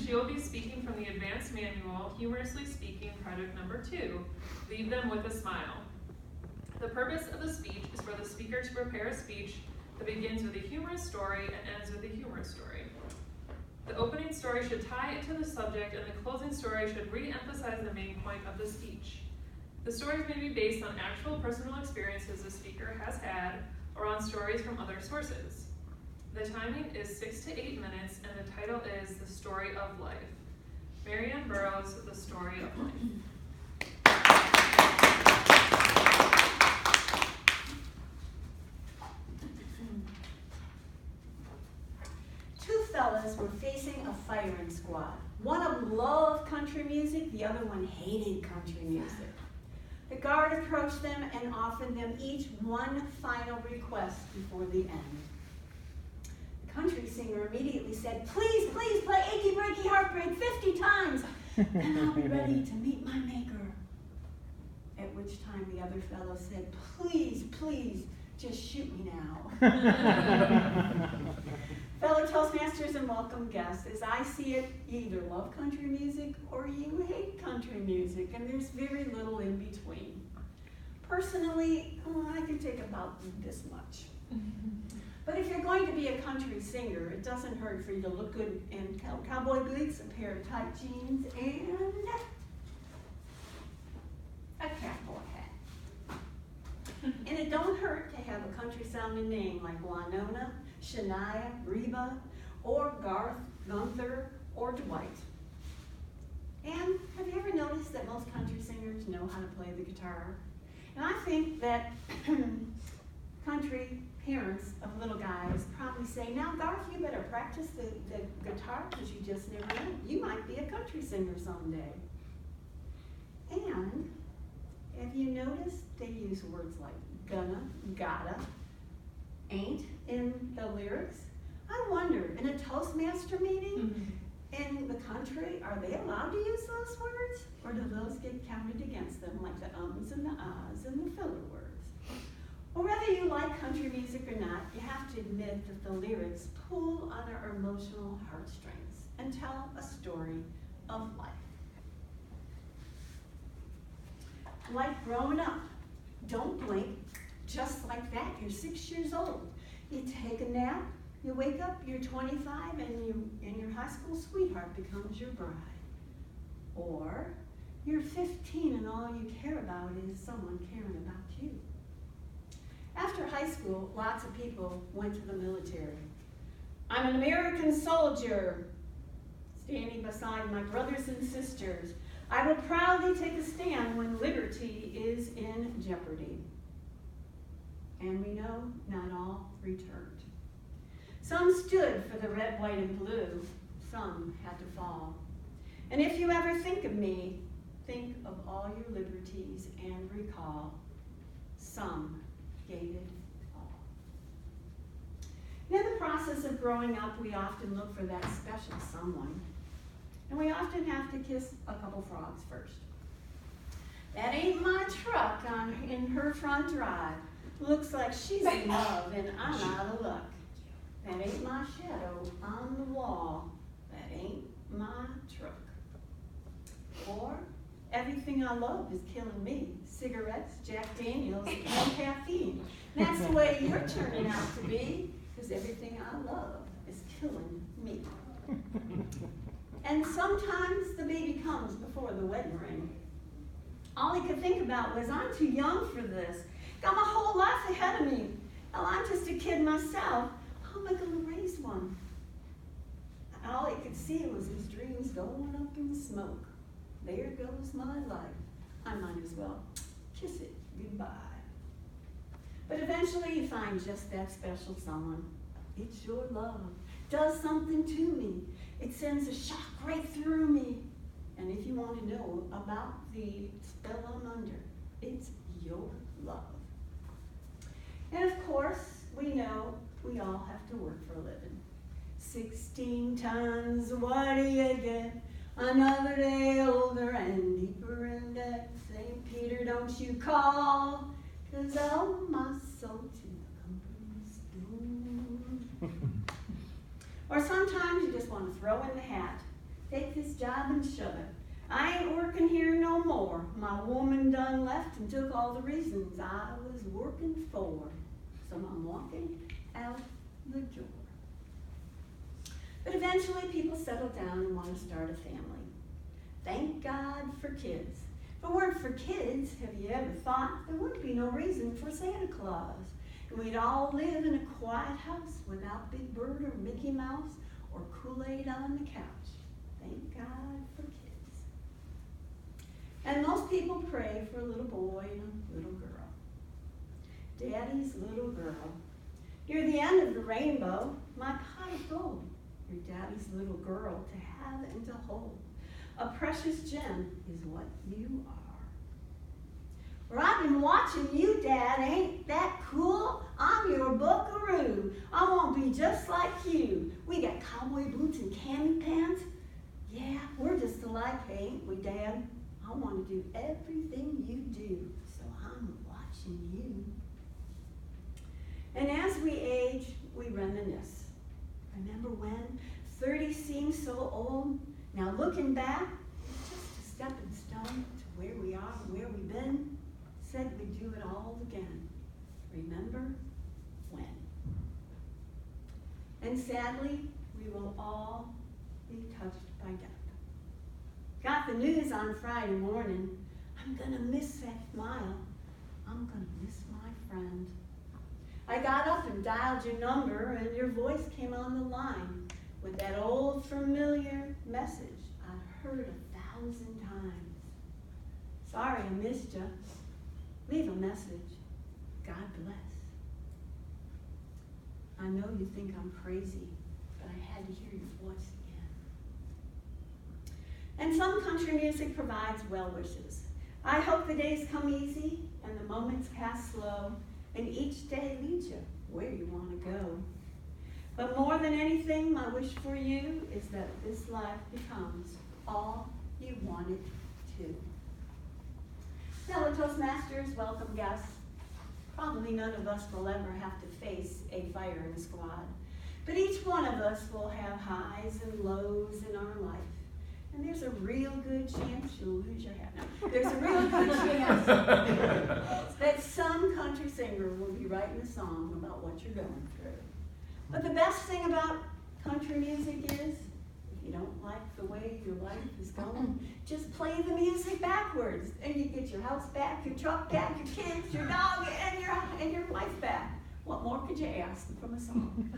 She will be speaking from the advanced manual, Humorously Speaking, Project Number 2, Leave Them with a Smile. The purpose of the speech is for the speaker to prepare a speech that begins with a humorous story and ends with a humorous story. The opening story should tie into the subject, and the closing story should re-emphasize the main point of the speech. The stories may be based on actual personal experiences the speaker has had or on stories from other sources. The timing is 6 to 8 minutes, and the title is The Story of Life. Marianne Burroughs, The Story of Life. Two fellas were facing a firing squad. One of them loved country music, the other one hated country music. The guard approached them and offered them each one final request before the end. The country singer immediately said, "Please, please play Achy Breaky Heartbreak 50 times, and I'll be ready to meet my maker." At which time the other fellow said, "Please, please, just shoot me now." Fellow Toastmasters and welcome guests, as I see it, you either love country music or you hate country music, and there's very little in between. Personally, I can take about this much. But if you're going to be a country singer, it doesn't hurt for you to look good in cowboy boots, a pair of tight jeans, and a cowboy hat. And it don't hurt to have a country-sounding name like Winona, Shania, Reba, or Garth, Gunther, or Dwight. And have you ever noticed that most country singers know how to play the guitar? And I think that country parents of little guys probably say, "Now Garth, you better practice the guitar because you just never know. You might be a country singer someday." And have you noticed they use words like gonna, gotta, ain't in the lyrics? I wonder, in a Toastmaster meeting in the country, are they allowed to use those words? Or do those get counted against them, like the ums and the ahs and the filler words? Well, whether you like country music or not, you have to admit that the lyrics pull on our emotional heartstrings and tell a story of life. Like growing up. Don't blink. Just like that, you're 6 years old. You take a nap, you wake up, you're 25, and your high school sweetheart becomes your bride. Or you're 15 and all you care about is someone caring about you. After high school, lots of people went to the military. I'm an American soldier, standing beside my brothers and sisters. I will proudly take a stand when liberty is in jeopardy. And we know not all returned. Some stood for the red, white, and blue. Some had to fall. And if you ever think of me, think of all your liberties and recall some gave it all. In the process of growing up, we often look for that special someone. And we often have to kiss a couple frogs first. That ain't my truck in her front drive. Looks like she's in love and I'm out of luck. That ain't my shadow on the wall. That ain't my truck. Or everything I love is killing me. Cigarettes, Jack Daniels, and caffeine. That's the way you're turning out to be, because everything I love is killing me. And sometimes the baby comes before the wedding ring. All he could think about was, I'm too young for this. Got my whole life ahead of me. Well, I'm just a kid myself. How am I going to raise one? And all he could see was his dreams going up in smoke. There goes my life. I might as well kiss it goodbye. But eventually you find just that special someone. It's your love. Does something to me. It sends a shock right through me. And if you want to know about the spell I'm under, it's your love. And of course, we know we all have to work for a living. 16 tons, what do you get? Another day older and deeper in debt. St. Peter, don't you call, 'cause I owe my soul to the company store. Or sometimes you just want to throw in the hat. take this job and shove it. I ain't working here no more. My woman done left and took all the reasons I was working for. So I'm walking out the door. But eventually people settle down and want to start a family. Thank God for kids. If it weren't for kids, have you ever thought there would be no reason for Santa Claus? And we'd all live in a quiet house without Big Bird or Mickey Mouse or Kool-Aid on the couch. Thank God for kids. And most people pray for a little boy and a little girl. Daddy's little girl. Near the end of the rainbow, my pot of gold. Your daddy's little girl to have and to hold. A precious gem is what you are. Well, I've been watching you, Dad. Ain't that cool? I'm your buckaroo. I want to be just like you. We got cowboy boots and cami pants. Yeah, we're just alike, ain't we, Dad? I want to do everything you do, so I'm watching you. And as we age, we reminisce. Remember when 30 seemed so old? Now looking back, just a stepping stone to where we are and where we've been. Said we'd do it all again. Remember when? And sadly, we will all be touched by death. Got the news on Friday morning. I'm gonna miss that smile. I'm gonna miss my friend. I got up and dialed your number, and your voice came on the line with that old familiar message I'd heard 1,000 times. Sorry I missed you. Leave a message. God bless. I know you think I'm crazy, but I had to hear your voice again. And some country music provides well wishes. I hope the days come easy and the moments pass slow, and each day leads you where you want to go. But more than anything, my wish for you is that this life becomes all you want it to. Fellow Toastmasters, welcome guests. Probably none of us will ever have to face a firing squad, but each one of us will have highs and lows in our life. And there's a real good chance you'll lose your hat. No, there's a real good chance that some country singer will be writing a song about what you're going through. But the best thing about country music is, if you don't like the way your life is going, just play the music backwards, and you get your house back, your truck back, your kids, your dog, and your life back. What more could you ask from a song?